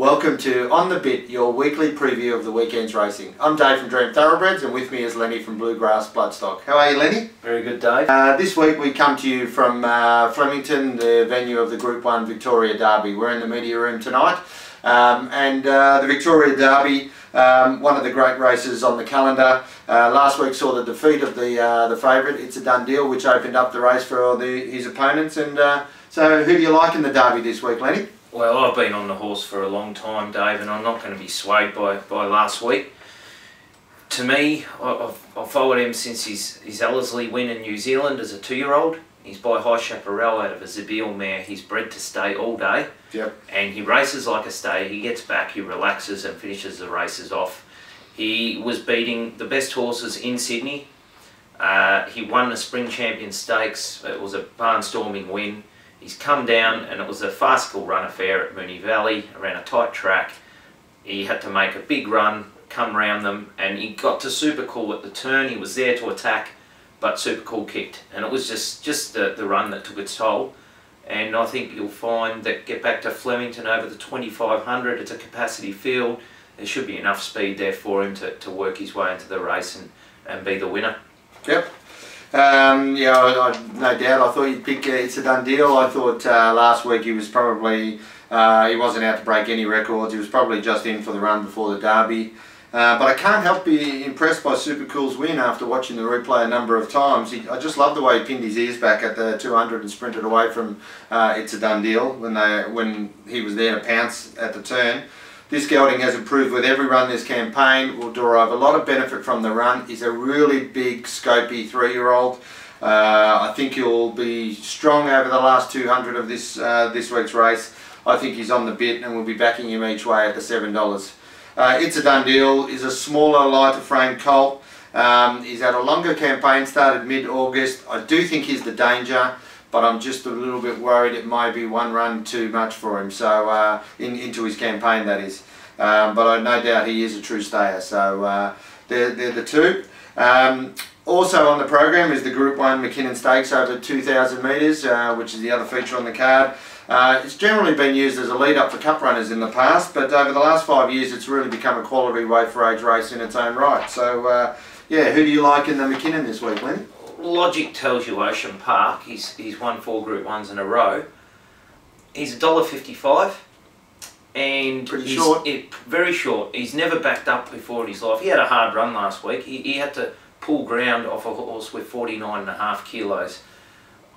Welcome to On The Bit, your weekly preview of the weekend's racing. I'm Dave from Dream Thoroughbreds, and with me is Lenny from Bluegrass, Bloodstock. How are you, Lenny? Very good, Dave. This week we come to you from Flemington, the venue of the Group 1 Victoria Derby. We're in the media room tonight, the Victoria Derby, one of the great races on the calendar. Last week saw the defeat of the favourite, It's a Done Deal, which opened up the race for his opponents. And so who do you like in the Derby this week, Lenny? Well, I've been on the horse for a long time, Dave, and I'm not going to be swayed by last week. To me, I've followed him since his Ellerslie win in New Zealand as a 2-year-old. He's by High Chaparral out of a Zabeel mare. He's bred to stay all day. Yep. And he races like a stay. He gets back, he relaxes and finishes the races off. He was beating the best horses in Sydney. He won the Spring Champion Stakes. It was a barnstorming win. He's come down and it was a farcical run affair at Moonee Valley around a tight track. He had to make a big run, come round them, and he got to Super Cool at the turn. He was there to attack, but Super Cool kicked. And it was just the run that took its toll. And I think you'll find that get back to Flemington over the 2500, it's a capacity field. There should be enough speed there for him to work his way into the race and be the winner. Yep. Yeah, no doubt. I thought you'd pick It's a Done Deal. I thought last week he was probably, he wasn't out to break any records. He was probably just in for the run before the Derby. But I can't help be impressed by Super Cool's win after watching the replay a number of times. I just love the way he pinned his ears back at the 200 and sprinted away from It's a Done Deal when he was there to pounce at the turn. This gelding has improved with every run this campaign, will derive a lot of benefit from the run. He's a really big, scopy 3-year-old. I think he'll be strong over the last 200 of this week's race. I think he's on the bit and we'll be backing him each way at the $7. It's a Done Deal is a smaller, lighter frame colt. He's had a longer campaign, started mid-August. I do think he's the danger, but I'm just a little bit worried it may be one run too much for him, so into his campaign, that is. But I no doubt he is a true stayer, so they're the two. Also on the program is the Group 1 McKinnon Stakes over 2,000 metres, which is the other feature on the card. It's generally been used as a lead-up for cup runners in the past, but over the last 5 years it's really become a quality weight for age race in its own right. So yeah, who do you like in the McKinnon this week, Lenny? Logic tells you Ocean Park. He's won 4 Group 1s in a row. He's $1.55 and pretty short. Very short. He's never backed up before in his life. He had a hard run last week. He had to pull ground off a horse with 49.5 kilos.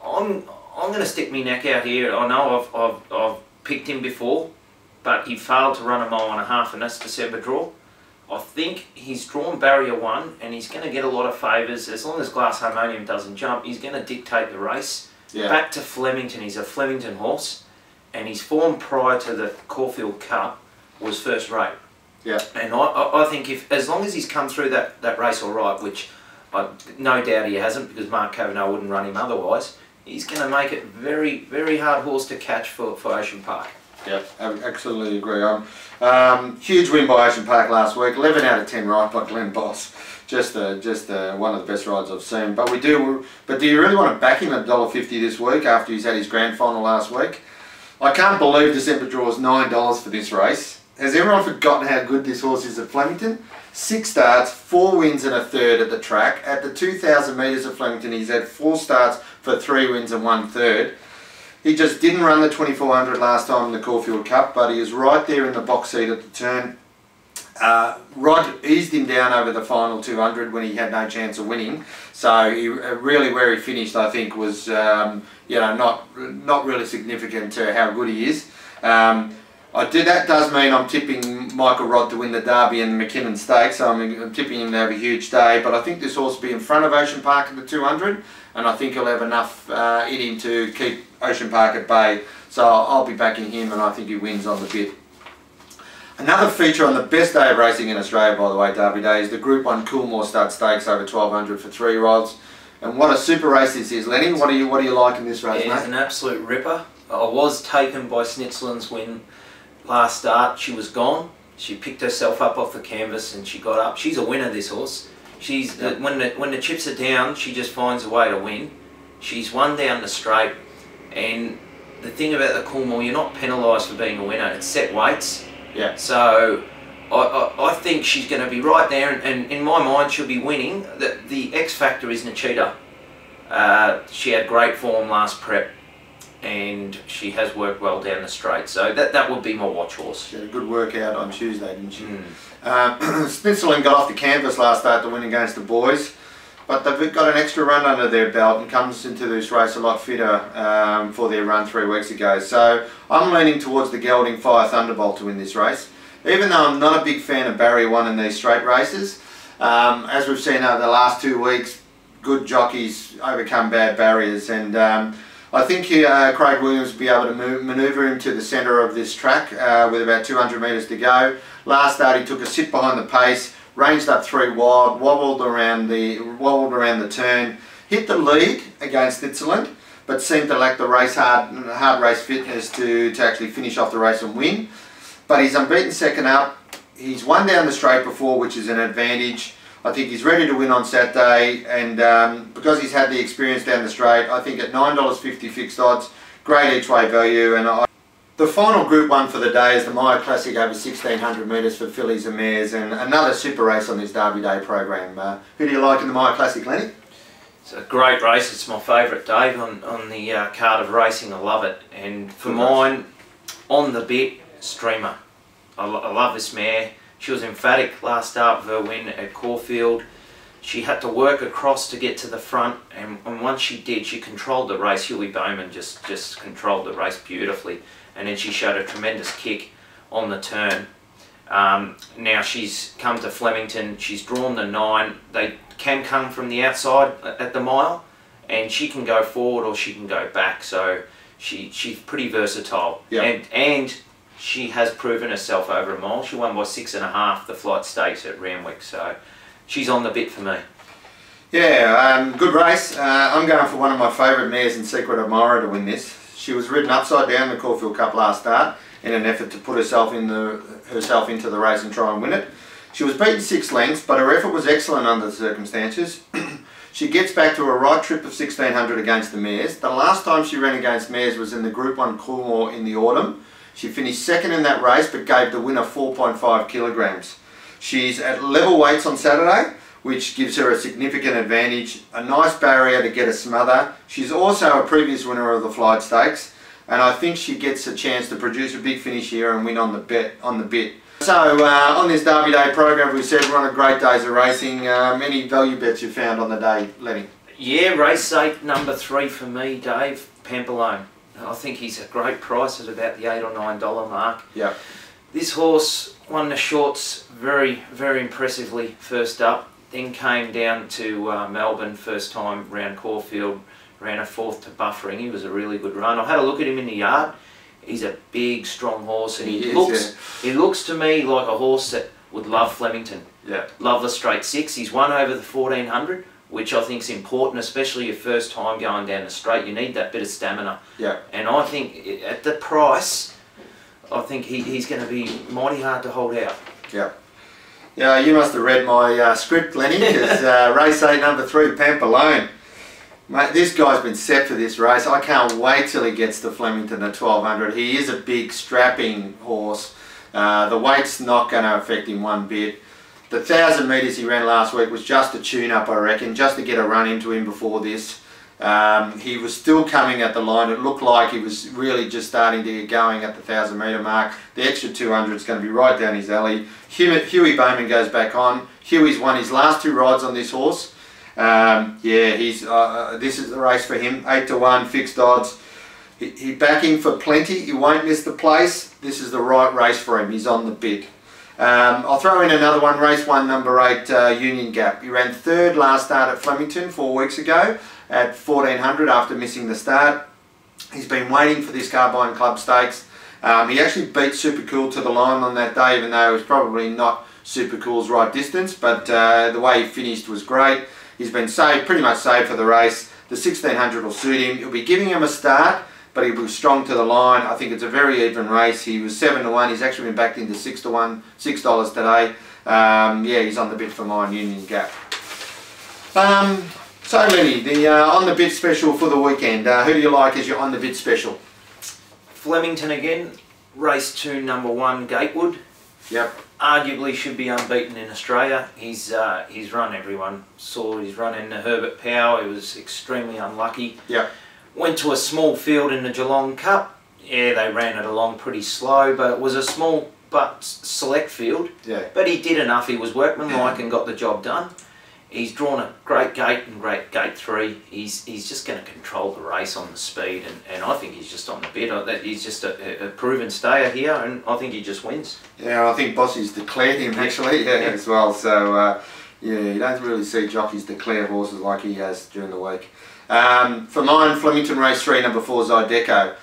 I'm going to stick my neck out here. I know I've picked him before, but he failed to run a 1.5 miles, and that's December draw. I think he's drawn barrier 1 and he's going to get a lot of favours. As long as Glass Harmonium doesn't jump, he's going to dictate the race. Yeah. Back to Flemington, he's a Flemington horse, and his form prior to the Caulfield Cup was first rate. Yeah. And I think as long as he's come through that race all right, which no doubt he hasn't because Mark Kavanagh wouldn't run him otherwise, he's going to make it very, very hard horse to catch for Ocean Park. Yeah, I absolutely agree. Huge win by Ocean Park last week, 11 out of 10 right by Glenn Boss. Just one of the best rides I've seen. But do you really want to back him at $1.50 this week after he's had his grand final last week? I can't believe December draws $9 for this race. Has everyone forgotten how good this horse is at Flemington? 6 starts, 4 wins and a third at the track. At the 2,000 metres of Flemington, he's had 4 starts for 3 wins and 1/3. He just didn't run the 2400 last time in the Caulfield Cup, but he is right there in the box seat at the turn. Rod eased him down over the final 200 when he had no chance of winning. So he, really where he finished, I think, was not really significant to how good he is. That does mean I'm tipping Michael Rod to win the Derby and the McKinnon Stakes, so I'm tipping him to have a huge day, but I think this horse will be in front of Ocean Park at the 200, and I think he'll have enough in him to keep Ocean Park at bay, so I'll be backing him and I think he wins on the bit. Another feature on the best day of racing in Australia, by the way, Derby Day, is the Group 1 Coolmore Stud Stakes over 1,200 for 3-year-olds. And what a super race this is, Lenny. What do you like in this race, mate? It's an absolute ripper. I was taken by Snitzelin's win last start. She was gone. She picked herself up off the canvas and she got up. She's a winner, this horse. She's when the chips are down, she just finds a way to win. She's won down the straight, and the thing about the Coolmore, you're not penalised for being a winner. It's set weights, Yeah. So I think she's going to be right there, and in my mind she'll be winning. The X factor is Nachita. She had great form last prep, and she has worked well down the straight. So that would be my watch horse. She had a good workout on Tuesday, didn't she? Snitzelin got off the canvas last start to win against the boys, but they've got an extra run under their belt and comes into this race a lot fitter for their run 3 weeks ago. So I'm leaning towards the gelding Fire Thunderbolt to win this race. Even though I'm not a big fan of barrier 1 in these straight races, as we've seen over the last 2 weeks, good jockeys overcome bad barriers, and I think Craig Williams will be able to manoeuvre him to the centre of this track with about 200 metres to go. Last start he took a sit behind the pace, ranged up 3 wide, wobbled around the turn, hit the lead against Snitzelin, but seemed to lack the hard race fitness to actually finish off the race and win. But he's unbeaten second up. He's won down the straight before, which is an advantage. I think he's ready to win on Saturday, and because he's had the experience down the straight, I think at $9.50 fixed odds, great each way value. And the final Group 1 for the day is the Maya Classic over 1600 metres for fillies and mares, and another super race on this Derby Day program. Who do you like in the Maya Classic, Lenny? It's a great race. It's my favourite, Dave, on the card of racing. I love it. And for mine, on the bit, Streamer. I love this mare. She was emphatic last start of her win at Caulfield. She had to work across to get to the front, and once she did, she controlled the race. Huey Bowman just controlled the race beautifully, and then she showed a tremendous kick on the turn. Now she's come to Flemington. She's drawn the 9. They can come from the outside at the mile, and she can go forward or she can go back. So she's pretty versatile. Yep. And she has proven herself over a mile. She won by 6.5 the Flight Stakes at Randwick, so she's on the bit for me. Yeah, good race. I'm going for one of my favourite mares in Secret Admirer to win this. She was ridden upside down the Caulfield Cup last start in an effort to put herself into the race and try and win it. She was beaten 6 lengths, but her effort was excellent under the circumstances. She gets back to a right trip of 1600 against the mares. The last time she ran against mares was in the Group 1 Coolmore in the autumn. She finished second in that race, but gave the winner 4.5 kilograms. She's at level weights on Saturday, which gives her a significant advantage. A nice barrier to get a smother. She's also a previous winner of the Flight Stakes, and I think she gets a chance to produce a big finish here and win on the bit. So on this Derby Day program, we said we're on a great days of racing. Any value bets you found on the day, Lenny? Yeah, race 8, number 3 for me, Dave, Pampalone. I think he's a great price at about the $8 or $9 mark. Yeah. This horse won the shorts very, very impressively first up. Then came down to Melbourne first time round Caulfield, ran a 4th to Buffering. He was a really good run. I had a look at him in the yard. He's a big, strong horse, and he looks to me like a horse that would love Flemington. Yeah. Love the straight 6. He's won over the 1400. Which I think is important, especially your first time going down the straight. You need that bit of stamina. Yeah. And I think at the price, I think he's going to be mighty hard to hold out. Yeah. Yeah, you must have read my script, Lenny, because race 8, number 3, Pampalone. Mate, this guy's been set for this race. I can't wait till he gets to Flemington at 1200. He is a big, strapping horse. The weight's not going to affect him one bit. The 1,000 metres he ran last week was just a tune-up, I reckon, just to get a run into him before this. He was still coming at the line. It looked like he was really just starting to get going at the 1,000 metre mark. The extra 200 is going to be right down his alley. Huey Bowman goes back on. Huey's won his last 2 rides on this horse. Yeah, this is the race for him. 8-1 fixed odds. He's backing for plenty. He won't miss the place. This is the right race for him. He's on the bit. I'll throw in another one, race 1, number 8, Union Gap. He ran 3rd last start at Flemington 4 weeks ago at 1400 after missing the start. He's been waiting for this Carbine Club Stakes. He actually beat Super Cool to the line on that day, even though it was probably not Super Cool's right distance, but the way he finished was great. He's been pretty much saved for the race. The 1600 will suit him. It'll be giving him a start, but he was strong to the line. I think it's a very even race. He was 7-1. He's actually been backed into $6 today. Yeah, he's on the bit for mine, Union Gap. So Lenny, the on the bit special for the weekend. Who do you like as your on the bit special? Flemington again. Race 2, number 1, Gatewood. Yep. Arguably should be unbeaten in Australia. He's run everyone. Saw his run in the Herbert Power. He was extremely unlucky. Yep. Went to a small field in the Geelong Cup. Yeah, they ran it along pretty slow, but it was a small but select field. Yeah. But he did enough. He was workmanlike and got the job done. He's drawn a great gate and great gate 3. He's just going to control the race on the speed, and I think he's just on the bit. He's just a proven stayer here, and I think he just wins. Yeah, I think Bossy's declared him actually as well. So yeah, you don't really see jockeys declare horses like he has during the week. For mine, Flemington race 3, number 4, Zydeco.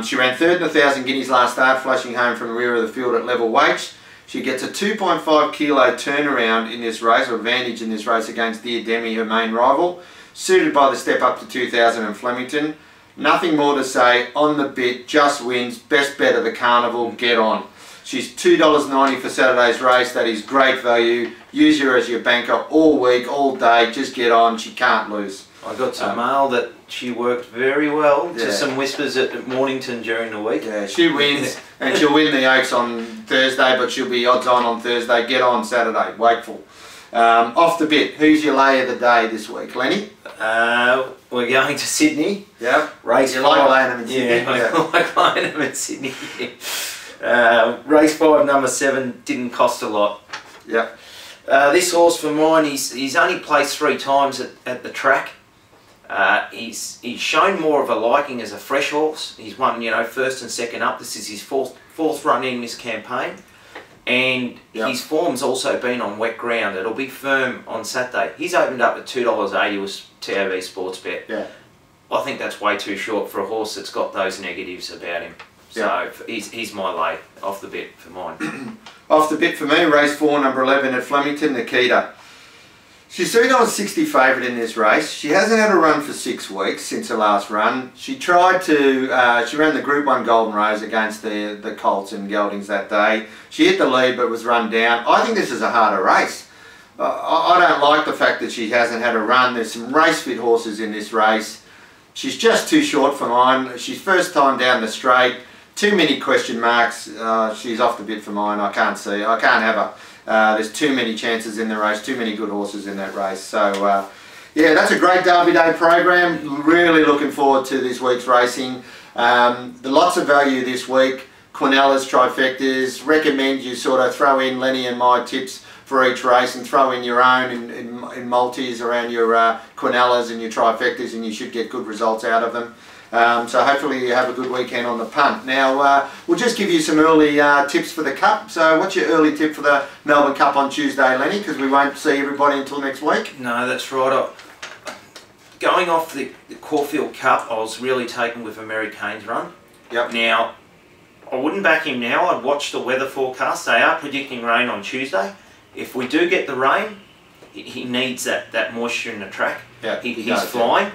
She ran 3rd in 1,000 guineas last start, flashing home from the rear of the field at level weights. She gets a 2.5 kilo turnaround in this race, or advantage in this race against Dear Demi, her main rival. Suited by the step up to 2,000 in Flemington. Nothing more to say, on the bit, just wins, best bet of the carnival, get on. She's $2.90 for Saturday's race, that is great value. Use her as your banker all week, all day, just get on, she can't lose. I got some mail that she worked very well to some whispers at Mornington during the week. Yeah, she wins, and she'll win the Oaks on Thursday, but she'll be odds on Thursday. Get on Saturday, Wakeful. Off the bit, who's your lay of the day this week, Lenny? We're going to Sydney. Yeah, race. You like laying them in Sydney? Yeah, I like laying them in Sydney. Race 5, number 7, didn't cost a lot. Yeah. This horse for mine, he's only placed 3 times at the track. He's shown more of a liking as a fresh horse. He's won, you know, 1st and 2nd up. This is his fourth run in this campaign, and his form's also been on wet ground. It'll be firm on Saturday. He's opened up at $2.80 with TAB Sports Bet. Yeah, I think that's way too short for a horse that's got those negatives about him. So he's my lay off the bit for mine. Off the bit for me, race 4, number 11 at Flemington, Nikita. She's $3.60 favourite in this race. She hasn't had a run for 6 weeks since her last run. She tried to, she ran the Group 1 Golden Rose against the Colts and Geldings that day. She hit the lead but was run down. I think this is a harder race. I don't like the fact that she hasn't had a run. There's some race fit horses in this race. She's just too short for mine. She's first time down the straight. Too many question marks. She's off the bit for mine. I can't see. I can't have her. There's too many chances in the race, too many good horses in that race. So yeah, that's a great Derby Day program. Really looking forward to this week's racing. Lots of value this week. Quinellas, trifectas. Recommend you sort of throw in Lenny and my tips for each race, and throw in your own in multis around your Quinellas and your trifectas, and you should get good results out of them. So hopefully you have a good weekend on the punt. Now we'll just give you some early tips for the Cup. So what's your early tip for the Melbourne Cup on Tuesday, Lenny? Because we won't see everybody until next week. No, that's right. Going off the Caulfield Cup, I was really taken with Mary Kane's run. Yep. Now, I wouldn't back him now. I'd watch the weather forecast. They are predicting rain on Tuesday. If we do get the rain, he needs that moisture in the track. Yeah, he's flying.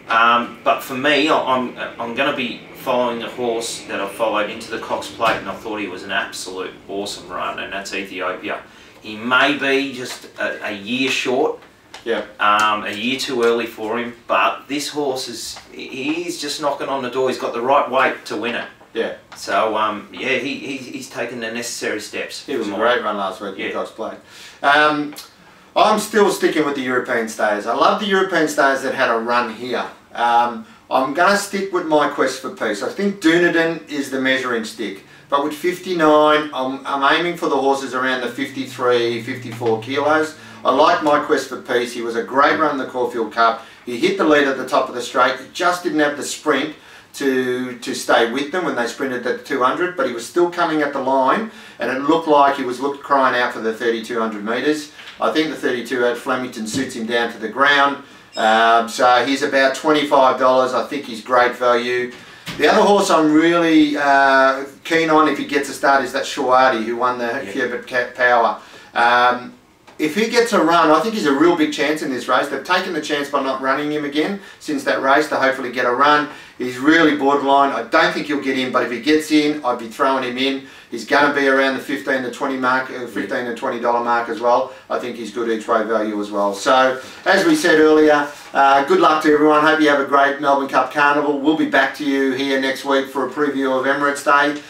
But for me, I'm going to be following a horse that I followed into the Cox Plate, and I thought he was an absolute awesome run, and that's Ethiopia. He may be just a year short, a year too early for him, but this horse he's just knocking on the door. He's got the right weight to win it. Yeah. So yeah, he's taken the necessary steps. He was a great run last week in Cox Plate. I'm still sticking with the European stayers. I love the European stayers that had a run here. I'm going to stick with My Quest for Peace. I think Dunedin is the measuring stick. But with 59, I'm aiming for the horses around the 53, 54 kilos. I like My Quest for Peace. He was a great run in the Caulfield Cup. He hit the lead at the top of the straight. He just didn't have the sprint to stay with them when they sprinted at the 200, but he was still coming at the line, and it looked like he was crying out for the 3,200 metres. I think the 32 at Flemington suits him down to the ground. So he's about $25. I think he's great value. The other horse I'm really keen on if he gets a start is that Shawadi, who won the Herbert Power. If he gets a run, I think he's a real big chance in this race. They've taken the chance by not running him again since that race to hopefully get a run. He's really borderline. I don't think he'll get in, but if he gets in, I'd be throwing him in. He's going to be around the 15 to 20 mark, $15 to $20 mark as well. I think he's good each way value as well. So, as we said earlier, good luck to everyone. Hope you have a great Melbourne Cup Carnival. We'll be back to you here next week for a preview of Emirates Day.